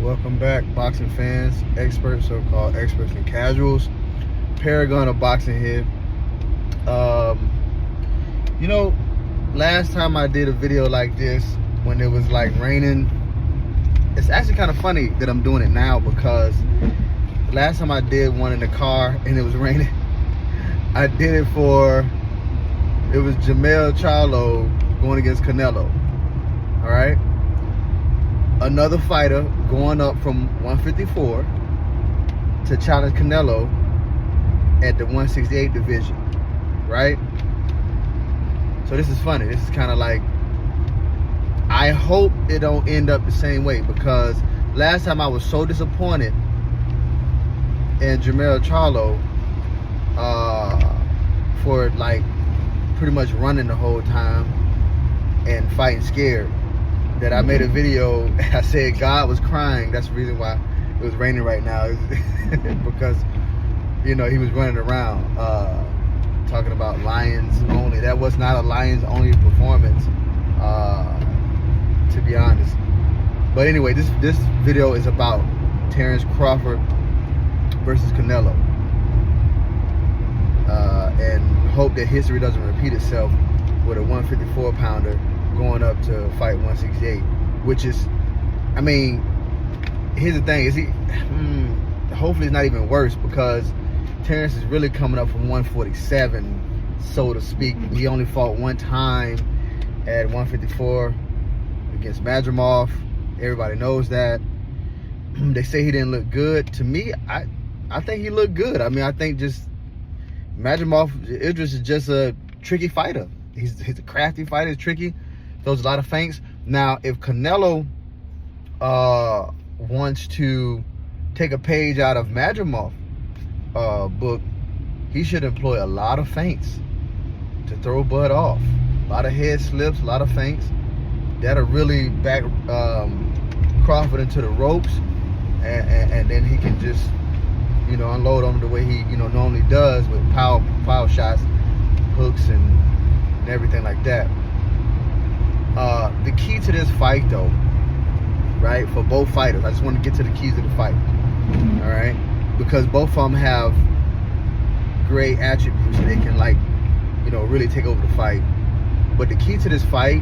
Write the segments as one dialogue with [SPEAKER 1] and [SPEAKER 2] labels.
[SPEAKER 1] Welcome back, boxing fans, experts, so-called experts and casuals. Paragon of boxing here. Last time I did a video like this, when it was like raining, it's actually kind of funny that I'm doing it now, because last time I did one in the car and it was raining, I did it it was Charlo going against Canelo. All right. Another fighter going up from 154 to challenge Canelo at the 168 division, right? So this is funny. This is kind of like, I hope it don't end up the same way, because last time I was so disappointed in Charlo for like pretty much running the whole time and fighting scared, that I made a video. I said God was crying. That's the reason why it was raining right now, because he was running around talking about Lions only. That was not a Lions only performance, to be honest. But anyway, this video is about Terrence Crawford versus Canelo, and hope that history doesn't repeat itself with a 154 pounder going up to fight 168, which is, I mean, here's the thing, hopefully it's not even worse, because Terrence is really coming up from 147, so to speak. He only fought one time at 154 against Madrimov. Everybody knows that. They say he didn't look good. To me, I think he looked good. I mean, I think just Madrimov, Idris is just a tricky fighter. He's a crafty fighter. He's tricky. Throws a lot of feints. Now, if Canelo wants to take a page out of Madrimov book, he should employ a lot of feints to throw Bud off. A lot of head slips, a lot of feints. That'll really back Crawford into the ropes, and then he can just unload on him the way he normally does, with power shots, hooks, and everything like that. The key to this fight, though, right, for both fighters, I just want to get to the keys of the fight, all right, because both of them have great attributes that they can, like, really take over the fight. But the key to this fight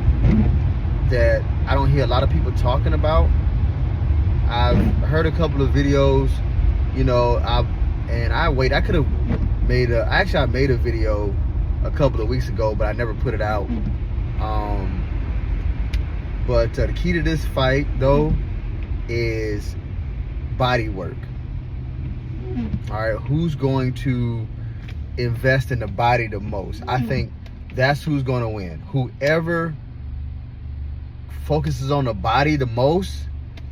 [SPEAKER 1] that I don't hear a lot of people talking about, I've heard a couple of videos, I could have made I made a video a couple of weeks ago, but I never put it out. But the key to this fight, though, is body work. All right, who's going to invest in the body the most? I think that's who's going to win. Whoever focuses on the body the most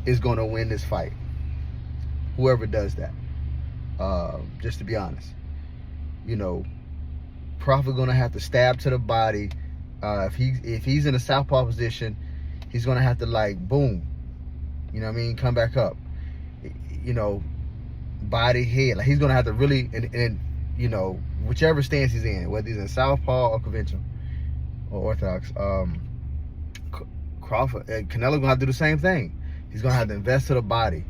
[SPEAKER 1] is going to win this fight. Whoever does that. Just to be honest, Crawford going to have to stab to the body. If he's in a southpaw position, he's going to have to, like, boom, come back up, body, head. Like, he's going to have to really, and whichever stance he's in, whether he's in southpaw or conventional or orthodox, Crawford, Canelo going to have to do the same thing. He's going to have to invest to the body.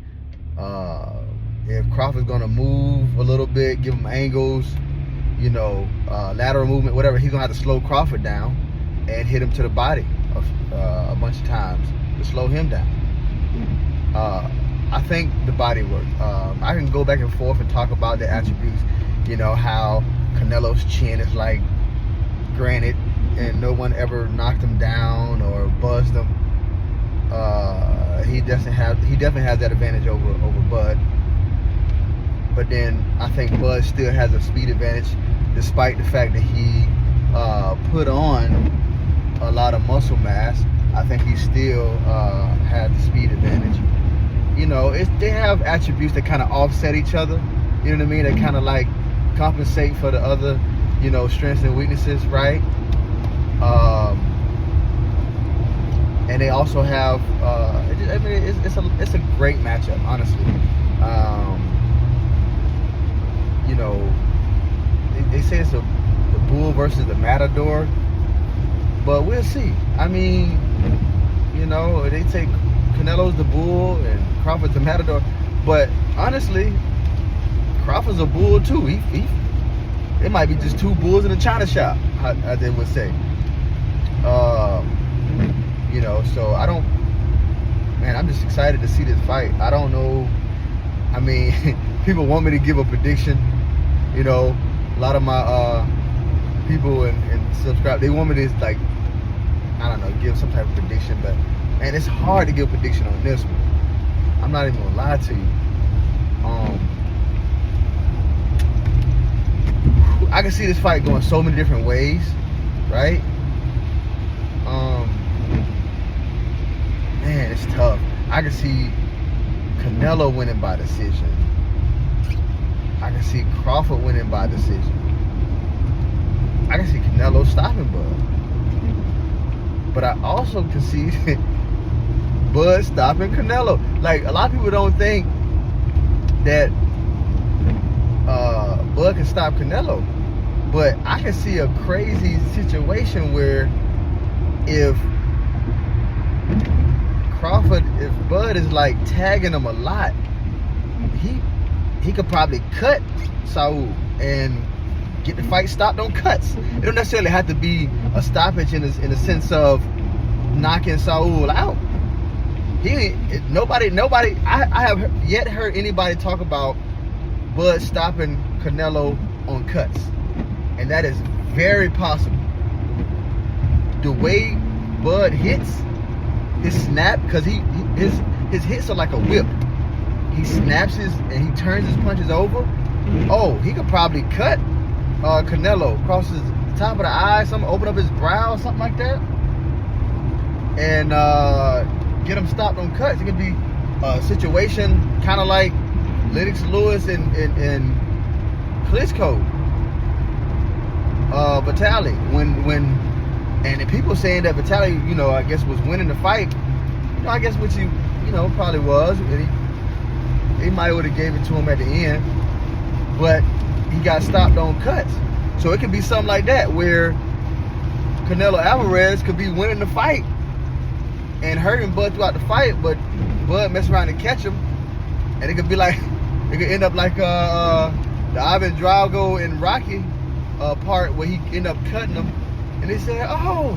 [SPEAKER 1] If Crawford's going to move a little bit, give him angles, lateral movement, whatever, he's going to have to slow Crawford down and hit him to the body a bunch of times to slow him down. I think the body work. I can go back and forth and talk about the attributes, how Canelo's chin is like granite and no one ever knocked him down or buzzed him. He definitely has that advantage over Bud. But then I think Bud still has a speed advantage, despite the fact that he put on a lot of muscle mass. I think he still had the speed advantage. They have attributes that kind of offset each other. You know what I mean? They kind of like compensate for the other, strengths and weaknesses, right? And they also have, it's a great matchup, honestly. They say it's the bull versus the matador, but we'll see. I mean, they take Canelo's the bull and Crawford's the matador. But honestly, Crawford's a bull too. It might be just two bulls in a china shop, how they would say. You know, so I don't. Man, I'm just excited to see this fight. I don't know. I mean, people want me to give a prediction. You know, a lot of my people and subscribe, they want me to, like, I don't know, give some type of prediction. But man, it's hard to give a prediction on this one. I'm not even gonna lie to you. I can see this fight going so many different ways, right? Man, it's tough. I can see Canelo winning by decision. I can see Crawford winning by decision. I can see Canelo stopping Bud. But I also can see Bud stopping Canelo. Like, a lot of people don't think that Bud can stop Canelo. But I can see a crazy situation where if Bud is like tagging him a lot, he could probably cut Saul and get the fight stopped on cuts. It don't necessarily have to be a stoppage in the sense of knocking Saul out. Nobody. I have yet heard anybody talk about Bud stopping Canelo on cuts, and that is very possible. The way Bud hits, his snap, because his hits are like a whip. He snaps and he turns his punches over. Oh, he could probably cut Canelo across the top of the eye, open up his brow, something like that, and get him stopped on cuts. It could be a situation kind of like Lennox Lewis and Klitschko, Vitali, and the people saying that Vitali, you know, I guess was winning the fight. You know, I guess which you know, probably was. And he might would have gave it to him at the end, but he got stopped on cuts. So it could be something like that where Canelo Alvarez could be winning the fight and hurting Bud throughout the fight, but Bud mess around and catch him, and it could be like, it could end up like the Ivan Drago and Rocky part where he end up cutting him, and they say, oh,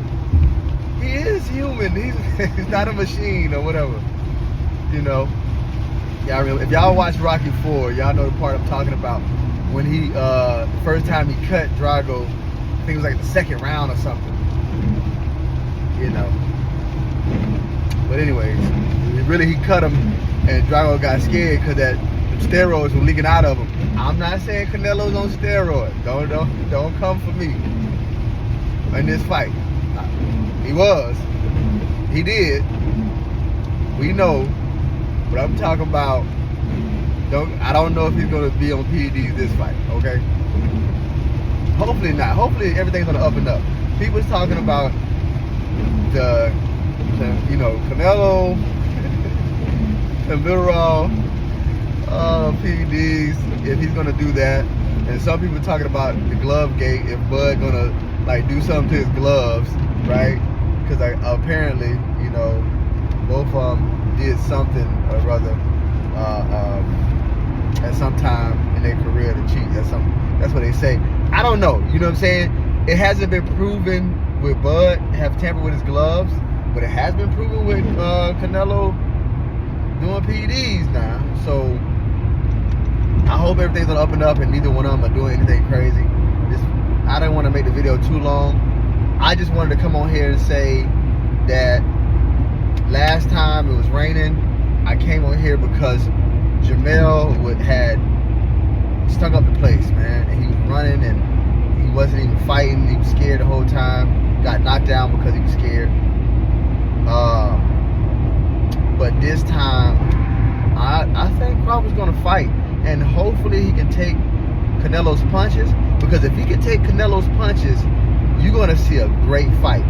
[SPEAKER 1] he is human. He's not a machine or whatever, you know. Yeah, if y'all watch Rocky 4, y'all know the part I'm talking about when he first time he cut Drago. I think it was like the second round or something, you know. But anyways, really he cut him, and Drago got scared because that steroids were leaking out of him. I'm not saying Canelo's on steroids. Don't come for me in this fight. He was. He did. We know. But I'm talking about, I don't know if he's going to be on PEDs this fight, okay? Hopefully not. Hopefully everything's on the up and up. People's talking about the you know, Canelo, Almirall, PEDs, if he's going to do that. And some people talking about the glove gate, if Bud going to, like, do something to his gloves, right? Because apparently, you know, both of them did something or rather at some time in their career to cheat. That's what they say. I don't know. You know what I'm saying? It hasn't been proven with Bud have tampered with his gloves, but it has been proven with Canelo doing PEDs now. So I hope everything's on the up and up, and neither one of them are doing anything crazy. I didn't want to make the video too long. I just wanted to come on here and say that last time it was raining, I came on here because Jamel had stunk up the place, man. And he was running and he wasn't even fighting. He was scared the whole time. Got knocked down because he was scared. But this time, I think Crawford's going to fight. And hopefully he can take Canelo's punches. Because if he can take Canelo's punches, you're going to see a great fight.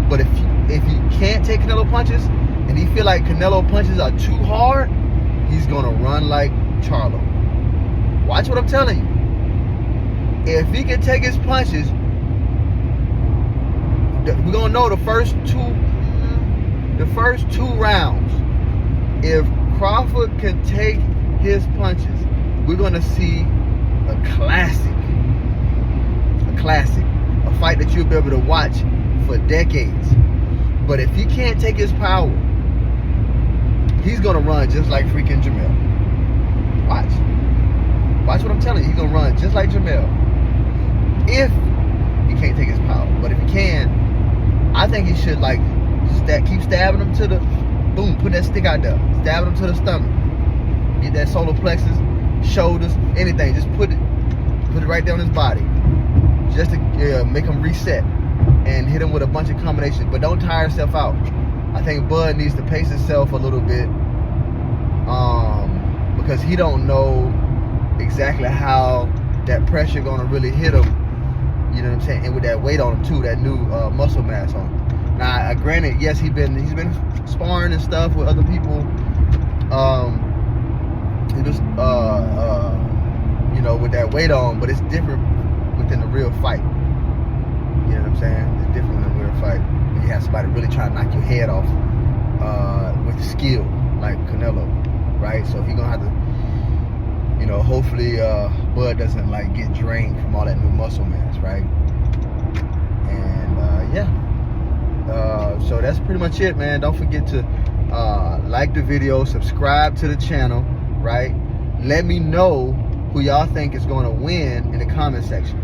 [SPEAKER 1] But if he can't take Canelo punches, and he feel like Canelo punches are too hard, he's gonna run like Charlo. Watch what I'm telling you. If he can take his punches, we're gonna know the first two rounds. If Crawford can take his punches, we're gonna see a classic. A fight that you'll be able to watch for decades. But if he can't take his power, he's gonna run just like freaking Jamel. Watch what I'm telling you. He's gonna run just like Jamel if he can't take his power. But if he can, I think he should like keep stabbing him to the boom, put that stick out there, stabbing him to the stomach, get that solar plexus, shoulders, anything. Just put it right there on his body, just to make him reset and hit him with a bunch of combinations. But don't tire yourself out. I think Bud needs to pace himself a little bit, because he don't know exactly how that pressure gonna really hit him. You know what I'm saying? And with that weight on him too, that new muscle mass on him. Now, granted, yes, he's been sparring and stuff with other people. He was, you know, with that weight on, but it's different within the real fight. You know what I'm saying? It's different in a real fight. When you have somebody really trying to knock your head off with skill, like Canelo, right? So he's gonna have to, you know, hopefully Bud doesn't like get drained from all that new muscle mass, right? And yeah. So that's pretty much it, man. Don't forget to like the video, subscribe to the channel, right? Let me know who y'all think is going to win in the comment section.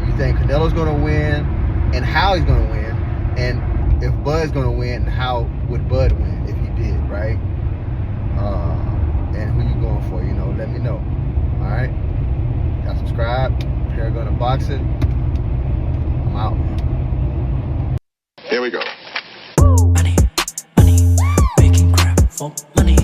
[SPEAKER 1] You think Canelo's going to win, and how he's going to win, and if Bud's going to win, and how would Bud win if he did, right? And who you going for, you know, let me know. All right? Y'all subscribe. Paragon of Boxing. I'm out, man.
[SPEAKER 2] Here we go.
[SPEAKER 3] Money, making crap for money.